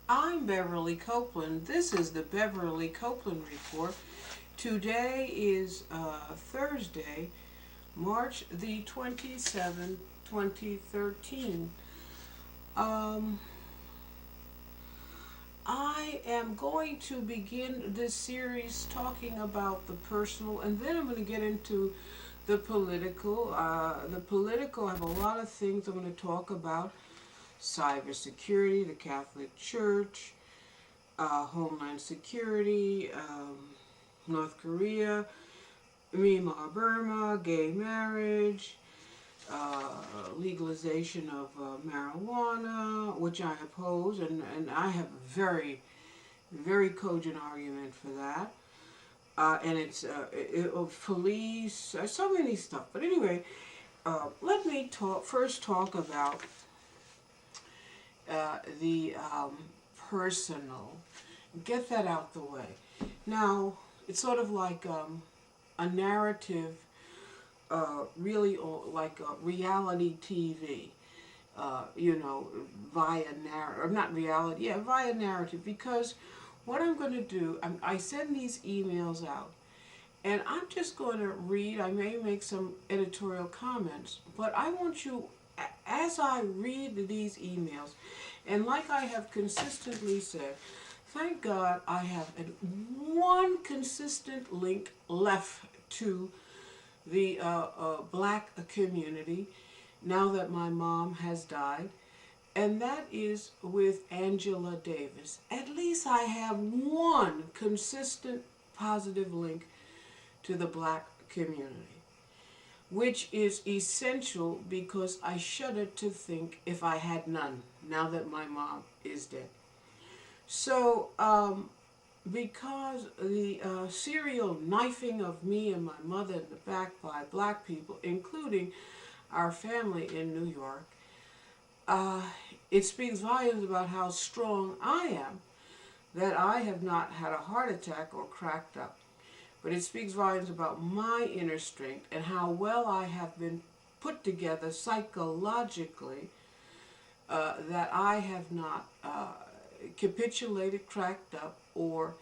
I'm Beverly Copeland. This is the Beverly Copeland Report. Today is Thursday, March the 27th, 2013. Um, I am going to begin this series talking about the personal, and then I'm going to get into the political. I have a lot of things I'm going to talk about: cybersecurity, the Catholic Church, Homeland Security, North Korea, Myanmar, Burma, gay marriage, legalization of marijuana, which I oppose, and I have a very, very cogent argument for that. And it's police, so many stuff. But anyway, let me first talk about the personal. Get that out the way. Now, it's sort of like a narrative, really like reality TV, via narrative, not reality, yeah, via narrative, because what I'm going to do, I send these emails out, and I'm just going to read. I may make some editorial comments, but I want you, as I read these emails, and like I have consistently said, thank God I have one consistent link left to the black community now that my mom has died, and that is with Angela Davis. At least I have one consistent positive link to the black community, which is essential because I shudder to think if I had none now that my mom is dead. So, because the serial knifing of me and my mother in the back by black people, including our family in New York, it speaks volumes about how strong I am, that I have not had a heart attack or cracked up. But it speaks volumes about my inner strength and how well I have been put together psychologically, that I have not capitulated, cracked up, or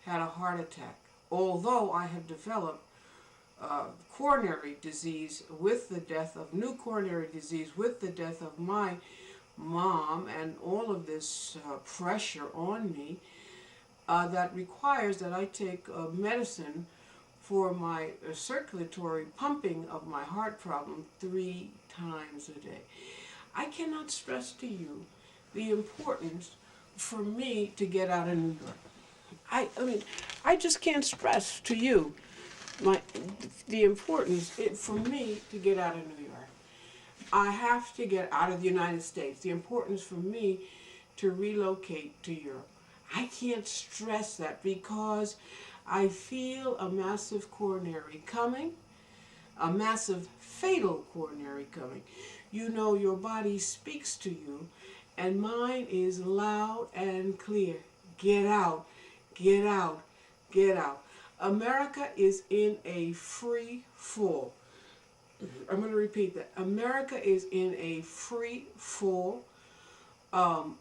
had a heart attack. Although I have developed coronary disease with the death of new coronary disease with the death of my mom, and all of this pressure on me that requires that I take medicine for my circulatory pumping of my heart problem 3 times a day. I cannot stress to you the importance for me to get out of New York. I mean, I just can't stress to you the importance for me to get out of New York. I have to get out of the United States. The importance for me to relocate to Europe. I can't stress that because I feel a massive coronary coming, a massive fatal coronary coming. You know, your body speaks to you, and mine is loud and clear. Get out, get out, get out. America is in a free fall. I'm going to repeat that. America is in a free fall.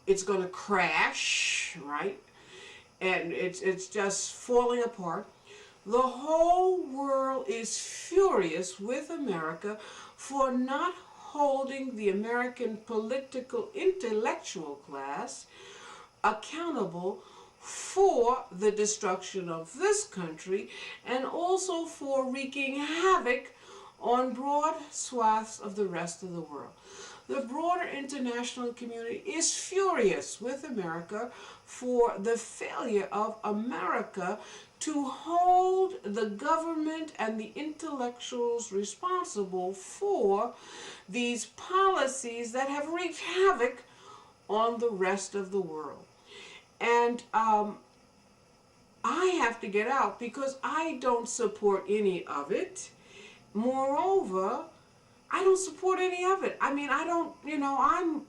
It's going to crash, right? And it's just falling apart. The whole world is furious with America for not holding the American political intellectual class accountable for the destruction of this country, and also for wreaking havoc on broad swaths of the rest of the world. The broader international community is furious with America for the failure of America to hold the government and the intellectuals responsible for these policies that have wreaked havoc on the rest of the world. And I have to get out because I don't support any of it. Moreover, I don't support any of it. I mean, I don't,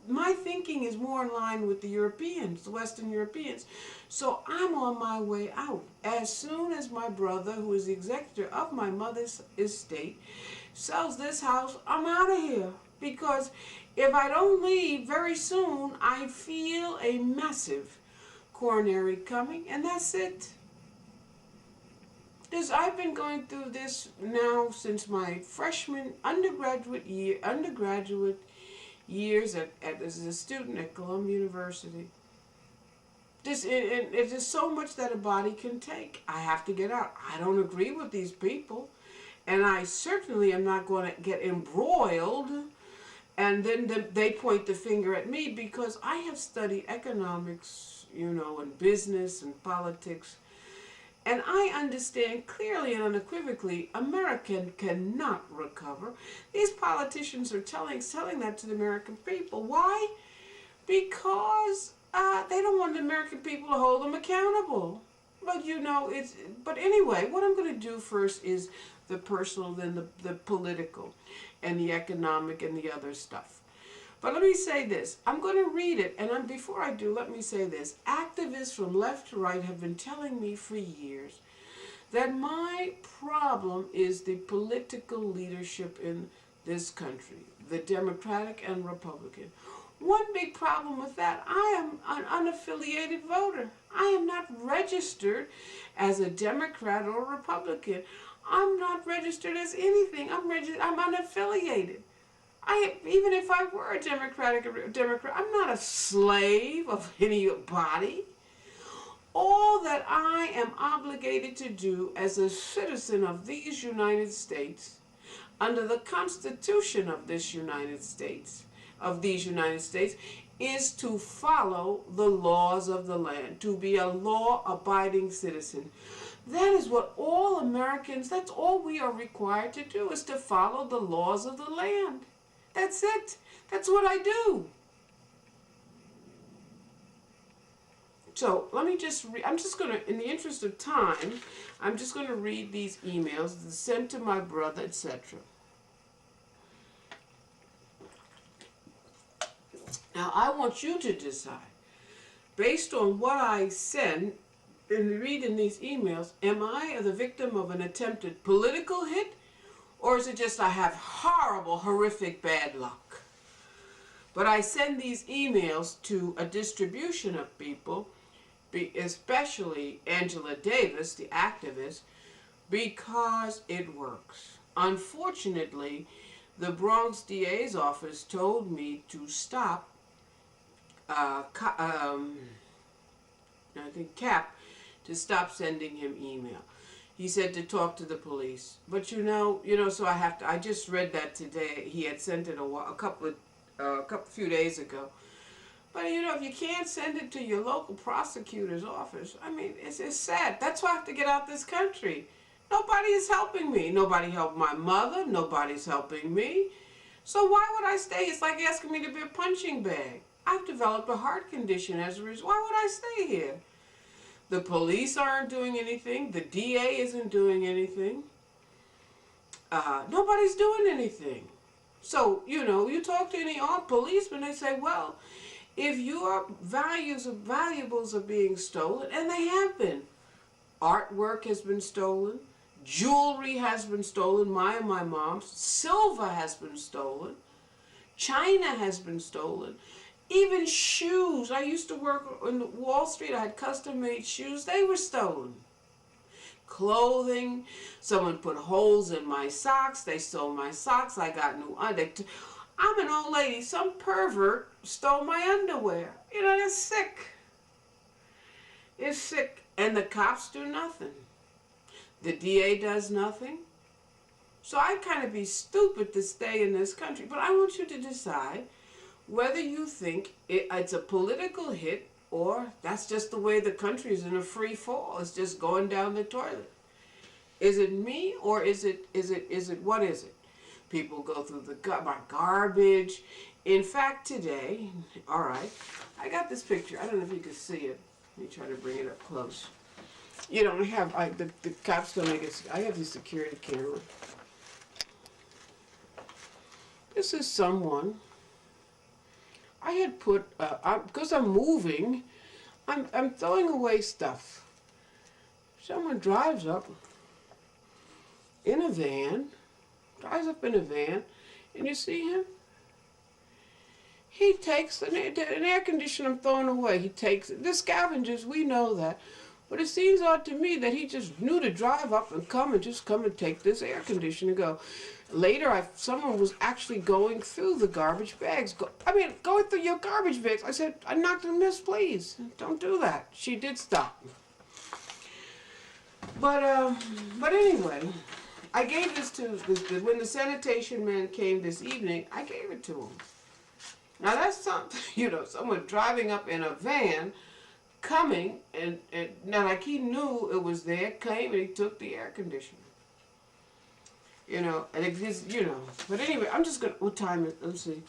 my thinking is more in line with the Europeans, the Western Europeans. So I'm on my way out. As soon as my brother, who is the executor of my mother's estate, sells this house, I'm out of here. Because if I don't leave very soon, I feel a massive coronary coming, and that's it. Because I've been going through this now since my freshman undergraduate years as a student at Columbia University. It is so much that a body can take. I have to get out. I don't agree with these people, and I certainly am not going to get embroiled, and then they point the finger at me because I have studied economics, and business and politics. And I understand clearly and unequivocally, America cannot recover. These politicians are telling that to the American people. Why? Because they don't want the American people to hold them accountable. But but anyway, what I'm going to do first is the personal, then the political, and the economic, and the other stuff. But let me say this. I'm going to read it, and before I do, let me say this. Activists from left to right have been telling me for years that my problem is the political leadership in this country, the Democratic and Republican. One big problem with that, I am an unaffiliated voter. I am not registered as a Democrat or a Republican. I'm not registered as anything. I'm unaffiliated. Even if I were a Democrat, I'm not a slave of anybody. All that I am obligated to do as a citizen of these United States, under the Constitution of these United States, is to follow the laws of the land, to be a law-abiding citizen. That is what all Americans, that's all we are required to do, is to follow the laws of the land. That's it. That's what I do. So let me just I'm just going to, in the interest of time, I'm just going to read these emails sent to my brother, etc. Now I want you to decide, based on what I send and read in these emails, am I the victim of an attempted political hit? Or is it just I have horrible, horrific bad luck? But I send these emails to a distribution of people, especially Angela Davis, the activist, because it works. Unfortunately, the Bronx DA's office told me to stop, Cap, to stop sending him email. He said to talk to the police. But so I just read that today. He had sent it a few days ago. But if you can't send it to your local prosecutor's office, it's sad. That's why I have to get out this country. Nobody is helping me. Nobody helped my mother. Nobody's helping me. So why would I stay? It's like asking me to be a punching bag. I've developed a heart condition as a result. Why would I stay here? The police aren't doing anything. The DA isn't doing anything. Nobody's doing anything. So, you talk to any policeman, they say, well, if your valuables are being stolen, and they have been. Artwork has been stolen. Jewelry has been stolen, my and my mom's. Silver has been stolen. China has been stolen. Even shoes. I used to work on Wall Street. I had custom-made shoes. They were stolen. Clothing. Someone put holes in my socks. They stole my socks. I got new underwear. I'm an old lady. Some pervert stole my underwear. It's sick. It's sick. And the cops do nothing. The DA does nothing. So I'd kind of be stupid to stay in this country. But I want you to decide whether you think it's a political hit or that's just the way the country is in a free fall. It's just going down the toilet. Is it me or what is it? People go through my garbage. In fact, today, all right, I got this picture. I don't know if you can see it. Let me try to bring it up close. The cops don't make it. I have the security camera. This is someone. I had put, because I'm moving, I'm throwing away stuff. Someone drives up in a van, and you see him? He takes an air conditioner thrown away. He takes the scavengers. We know that. But it seems odd to me that he just knew to drive up and come and take this air conditioner and go. Later, someone was actually going through the garbage bags. Going through your garbage bags. I said, I knocked and missed, please. Don't do that. She did stop. But anyway, I gave this to, when the sanitation man came this evening, I gave it to him. Now that's something, someone driving up in a van, coming, and now like he knew it was there, came and he took the air conditioner. And it is, but anyway, I'm just going to, what time is, let's see.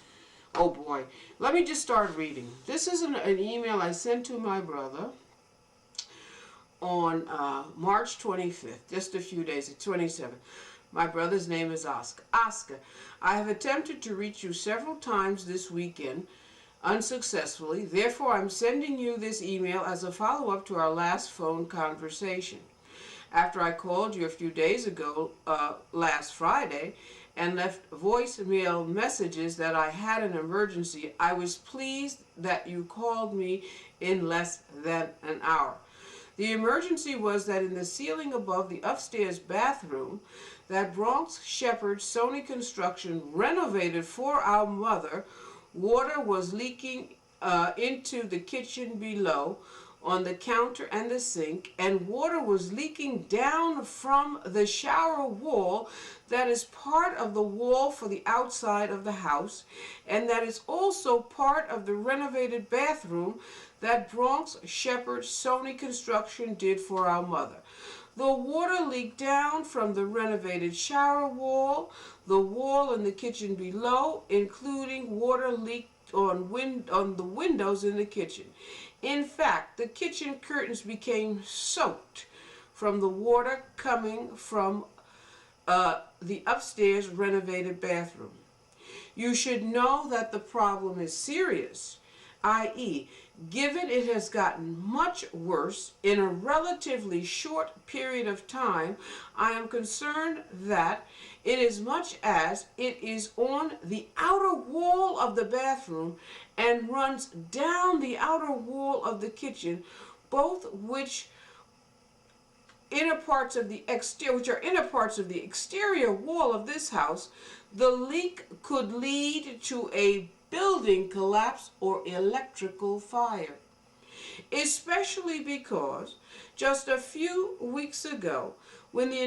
Oh boy. Let me just start reading. This is an email I sent to my brother on March 25th, just a few days, 27th. My brother's name is Oscar. Oscar, I have attempted to reach you several times this weekend, unsuccessfully. Therefore, I'm sending you this email as a follow-up to our last phone conversation. After I called you a few days ago, last Friday, and left voicemail messages that I had an emergency, I was pleased that you called me in less than an hour. The emergency was that in the ceiling above the upstairs bathroom that Bronx Shepherd Sony Construction renovated for our mother, water was leaking into the kitchen below on the counter and the sink, and water was leaking down from the shower wall that is part of the wall for the outside of the house, and that is also part of the renovated bathroom that Bronx Shepherd Sony Construction did for our mother. The water leaked down from the renovated shower wall, the wall in the kitchen below, including water leaked on the windows in the kitchen. In fact, the kitchen curtains became soaked from the water coming from the upstairs renovated bathroom. You should know that the problem is serious, i.e., given it has gotten much worse in a relatively short period of time, I am concerned that inasmuch as it is on the outer wall of the bathroom and runs down the outer wall of the kitchen, both which are inner parts of the exterior wall of this house, the leak could lead to a building collapse or electrical fire. Especially because just a few weeks ago, when the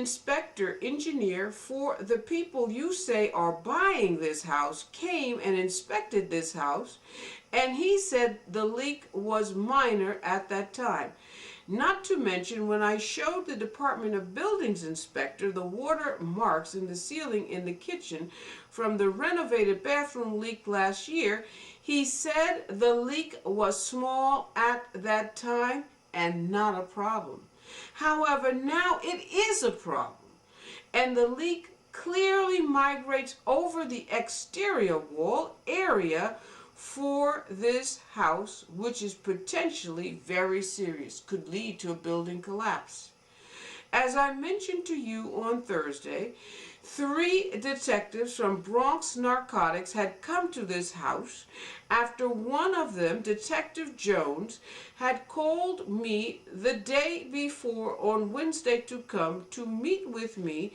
engineer for the people you say are buying this house came and inspected this house, and he said the leak was minor at that time. Not to mention when I showed the Department of Buildings inspector the water marks in the ceiling in the kitchen from the renovated bathroom leak last year, he said the leak was small at that time and not a problem. However, now it is a problem, and the leak clearly migrates over the exterior wall area for this house, which is potentially very serious, could lead to a building collapse. As I mentioned to you on Thursday, 3 detectives from Bronx Narcotics had come to this house after one of them, Detective Jones, had called me the day before on Wednesday to come to meet with me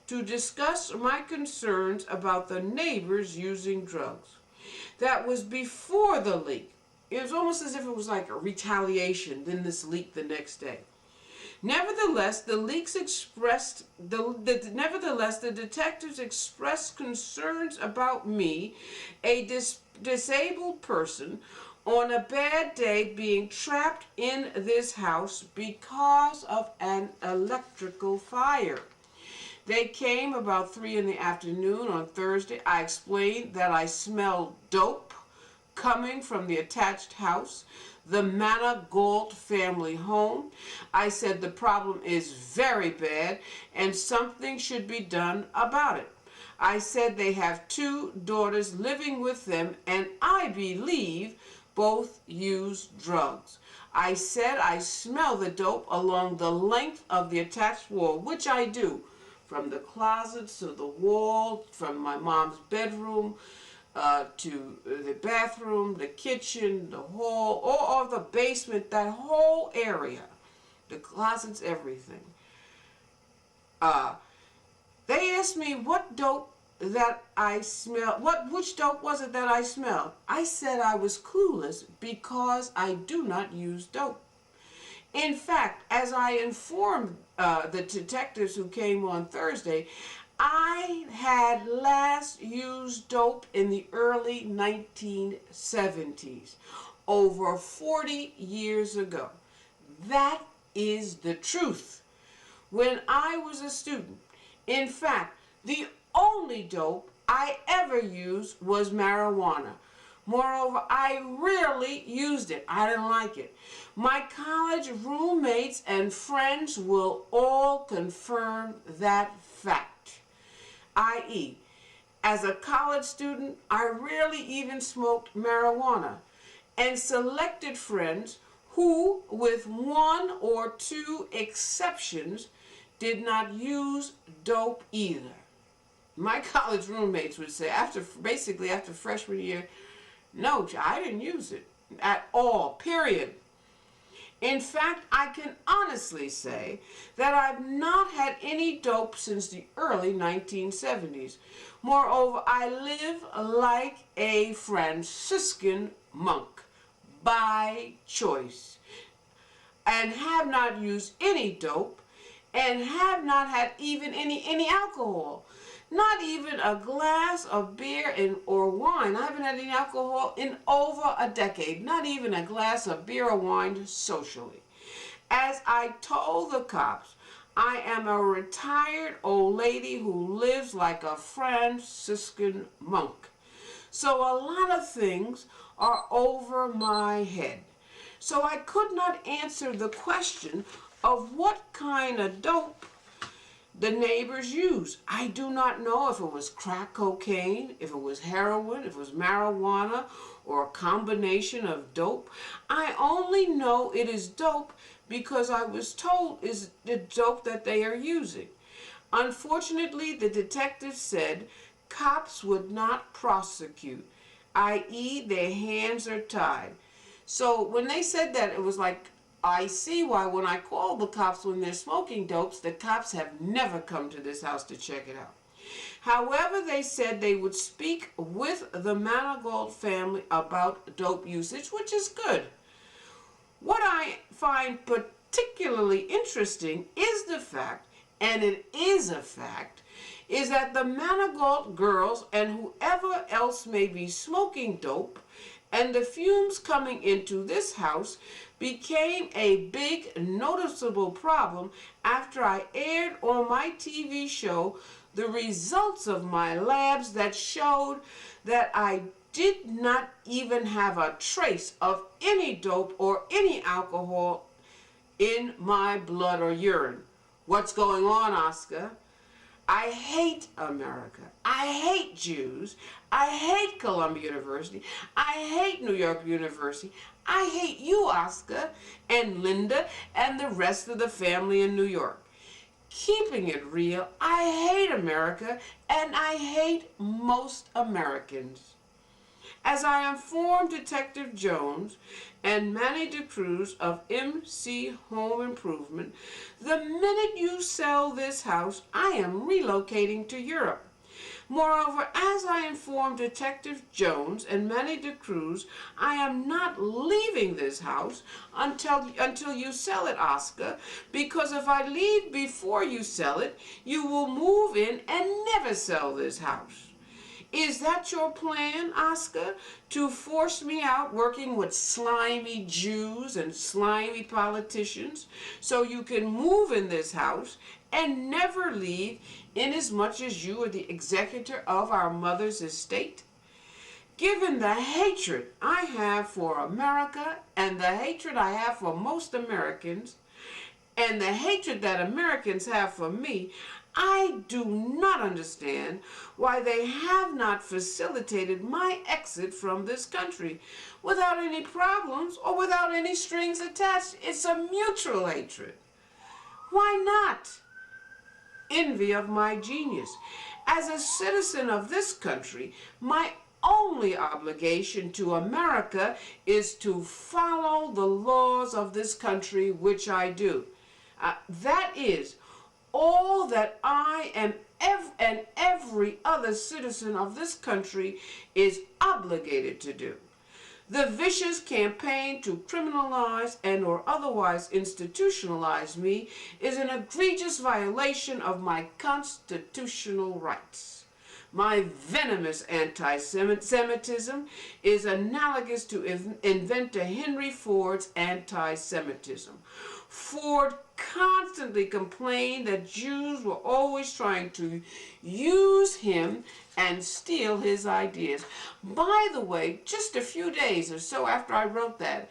to discuss my concerns about the neighbors using drugs. That was before the leak. It was almost as if it was like a retaliation, then this leak the next day. Nevertheless, the detectives expressed concerns about me, a disabled person, on a bad day being trapped in this house because of an electrical fire. They came about 3 in the afternoon on Thursday. I explained that I smelled dope coming from the attached house, the Manna-Galt family home. I said the problem is very bad and something should be done about it. I said they have 2 daughters living with them and I believe both use drugs. I said I smell the dope along the length of the attached wall, which I do, from the closets to the wall, from my mom's bedroom, to the bathroom, the kitchen, the hall, all of the basement, that whole area, the closets, everything. They asked me what dope that I smelled, which dope was it that I smelled? I said I was clueless because I do not use dope. In fact, as I informed the detectives who came on Thursday, I had last used dope in the early 1970s, over 40 years ago. That is the truth. When I was a student, in fact, the only dope I ever used was marijuana. Moreover, I rarely used it. I didn't like it. My college roommates and friends will all confirm that fact. I.e., as a college student, I rarely even smoked marijuana, and selected friends who, with one or two exceptions, did not use dope either. My college roommates would say, basically after freshman year, no, I didn't use it at all, period. In fact, I can honestly say that I've not had any dope since the early 1970s. Moreover, I live like a Franciscan monk by choice, and have not used any dope, and have not had even any alcohol. Not even a glass of beer or wine. I haven't had any alcohol in over a decade. Not even a glass of beer or wine socially. As I told the cops, I am a retired old lady who lives like a Franciscan monk. So a lot of things are over my head. So I could not answer the question of what kind of dope the neighbors use. I do not know if it was crack cocaine, if it was heroin, if it was marijuana, or a combination of dope. I only know it is dope because I was told is the dope that they are using. Unfortunately, the detective said cops would not prosecute, i.e. their hands are tied. So when they said that, it was like, I see why when I call the cops when they're smoking dopes, the cops have never come to this house to check it out. However, they said they would speak with the Manigault family about dope usage, which is good. What I find particularly interesting is the fact, and it is a fact, is that the Manigault girls and whoever else may be smoking dope and the fumes coming into this house became a big noticeable problem after I aired on my TV show the results of my labs that showed that I did not even have a trace of any dope or any alcohol in my blood or urine. What's going on, Oscar? I hate America. I hate Jews. I hate Columbia University. I hate New York University. I hate you, Oscar, and Linda, and the rest of the family in New York. Keeping it real, I hate America, and I hate most Americans. As I informed Detective Jones and Manny DeCruz of MC Home Improvement, the minute you sell this house, I am relocating to Europe. Moreover, as I informed Detective Jones and Manny DeCruz, I am not leaving this house until you sell it, Oscar, because if I leave before you sell it, you will move in and never sell this house. Is that your plan, Oscar, to force me out working with slimy Jews and slimy politicians so you can move in this house and never leave, inasmuch as you are the executor of our mother's estate? Given the hatred I have for America and the hatred I have for most Americans and the hatred that Americans have for me, I do not understand why they have not facilitated my exit from this country without any problems or without any strings attached. It's a mutual hatred. Why not? Envy of my genius. As a citizen of this country, my only obligation to America is to follow the laws of this country, which I do. That is all that I and every other citizen of this country is obligated to do. The vicious campaign to criminalize and or otherwise institutionalize me is an egregious violation of my constitutional rights. My venomous anti-Semitism is analogous to inventor Henry Ford's anti-Semitism. Ford constantly complained that Jews were always trying to use him and steal his ideas. By the way, just a few days or so after I wrote that,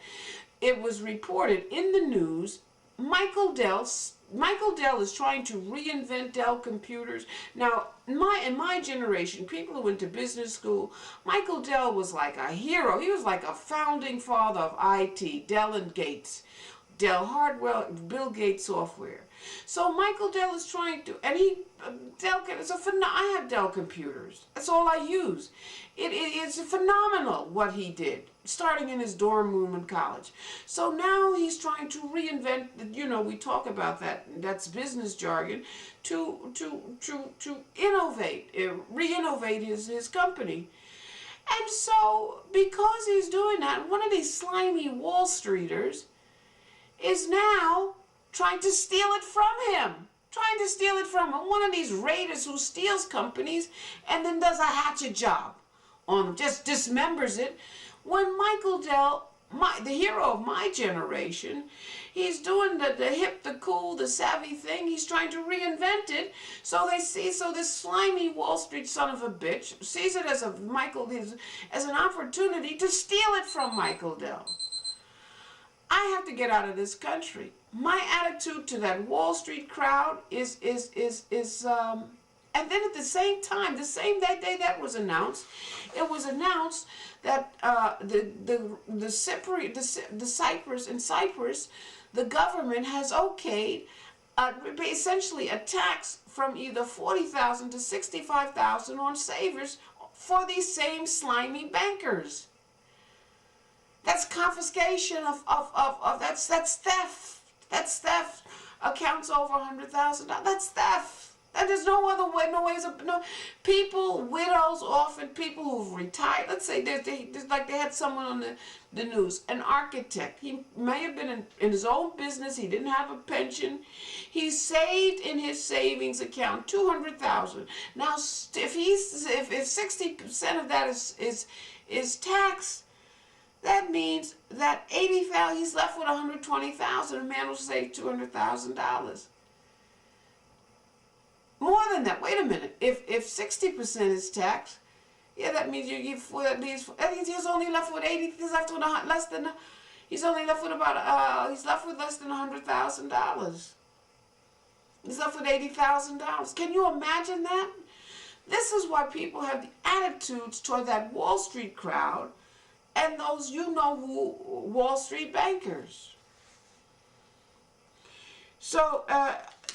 it was reported in the news, Michael Dell is trying to reinvent Dell computers. Now, in my generation, people who went to business school, Michael Dell was like a hero. He was like a founding father of IT, Dell and Gates. Dell Hardware, Bill Gates Software. So Michael Dell is trying to, and I have Dell computers. That's all I use. It's phenomenal what he did, starting in his dorm room in college. So now he's trying to reinvent, we talk about that, that's business jargon, to innovate, re-innovate his company. And so, because he's doing that, one of these slimy Wall Streeters is now trying to steal it from him. One of these raiders who steals companies and then does a hatchet job on them, just dismembers it. When Michael Dell, the hero of my generation, he's doing the hip, the cool, the savvy thing. He's trying to reinvent it. So this slimy Wall Street son of a bitch sees it as an opportunity to steal it from Michael Dell. I have to get out of this country. My attitude to that Wall Street crowd is and then at the same time, the same day that was announced, it was announced that the Cyprus, the government has okayed essentially a tax from either $40,000 to $65,000 on savers for these same slimy bankers. That's confiscation of that's theft. That's theft. Accounts over $100,000. That's theft. And there's no other way, no people, widows, orphan, people who've retired. Let's say they had someone on the news, an architect. He may have been in his own business. He didn't have a pension. He saved in his savings account $200,000. Now, if 60% of that is tax, that means that $80,000, he's left with $120,000. A man will save $200,000. More than that. Wait a minute. If 60% is tax, yeah, that means you give at least. I think he's only left with 80. He's left with less than. He's only left with about. He's left with less than $100,000. He's left with $80,000. Can you imagine that? This is why people have the attitudes toward that Wall Street crowd and those who Wall Street bankers. So,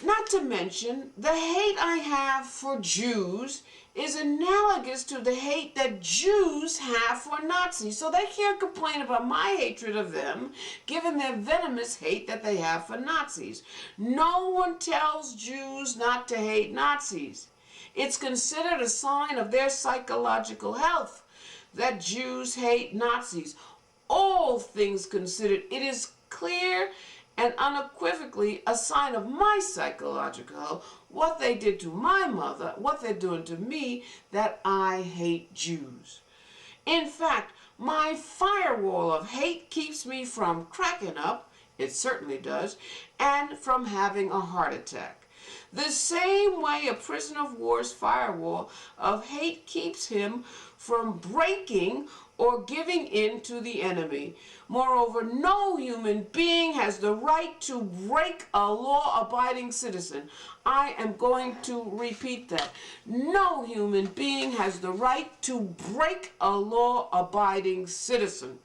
not to mention, the hate I have for Jews is analogous to the hate that Jews have for Nazis. So they can't complain about my hatred of them, given their venomous hate that they have for Nazis. No one tells Jews not to hate Nazis. It's considered a sign of their psychological health that Jews hate Nazis. All things considered, it is clear and unequivocally a sign of my psychological health, what they did to my mother, what they're doing to me, that I hate Jews. In fact, my firewall of hate keeps me from cracking up, it certainly does, and from having a heart attack. The same way a prisoner of war's firewall of hate keeps him from breaking or giving in to the enemy. Moreover, no human being has the right to break a law-abiding citizen. I am going to repeat that. No human being has the right to break a law-abiding citizen.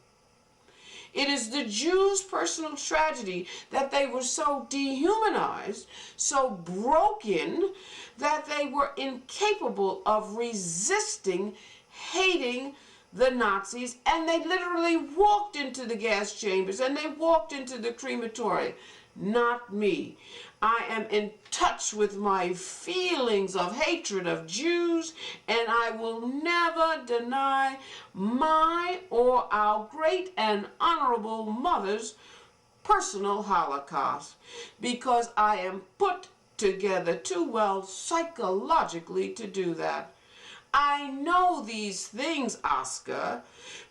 It is the Jews' personal tragedy that they were so dehumanized, so broken, that they were incapable of resisting hating the Nazis, and they literally walked into the gas chambers and they walked into the crematory. Not me. I am in touch with my feelings of hatred of Jews, and I will never deny my or our great and honorable mother's personal Holocaust, because I am put together too well psychologically to do that. I know these things, Oscar,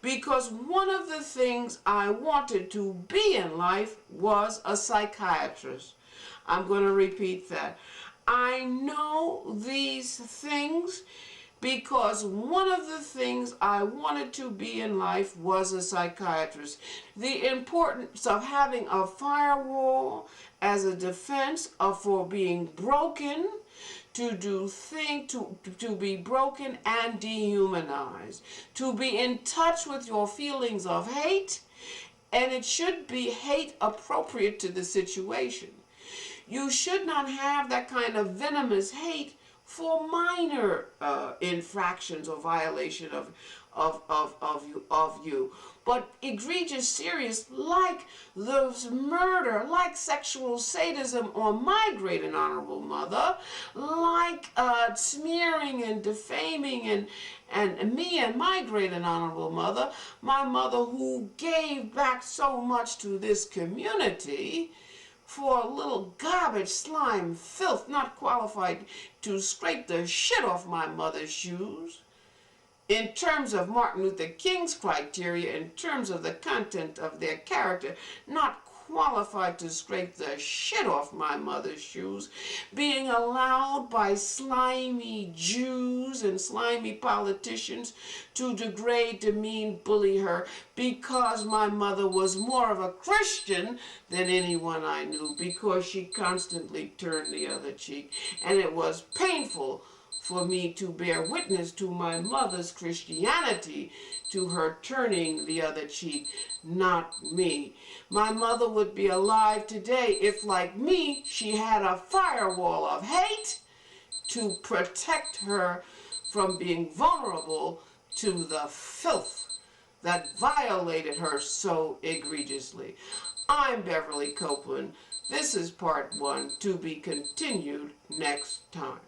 because one of the things I wanted to be in life was a psychiatrist. I'm going to repeat that. I know these things because one of the things I wanted to be in life was a psychiatrist. The importance of having a firewall as a defense for being broken, to be broken and dehumanized, to be in touch with your feelings of hate, and it should be hate appropriate to the situation. You should not have that kind of venomous hate for minor infractions or violation of you. But egregious, serious, like the murder, like sexual sadism on my great and honorable mother, like smearing and defaming and me and my great and honorable mother, my mother who gave back so much to this community, for a little garbage, slime, filth, not qualified to scrape the shit off my mother's shoes. In terms of Martin Luther King's criteria, in terms of the content of their character, not qualified to scrape the shit off my mother's shoes, being allowed by slimy Jews and slimy politicians to degrade, demean, bully her, because my mother was more of a Christian than anyone I knew, because she constantly turned the other cheek. And it was painful for me to bear witness to my mother's Christianity, to her turning the other cheek, not me. My mother would be alive today if, like me, she had a firewall of hate to protect her from being vulnerable to the filth that violated her so egregiously. I'm Beverly Copeland. This is part 1, to be continued next time.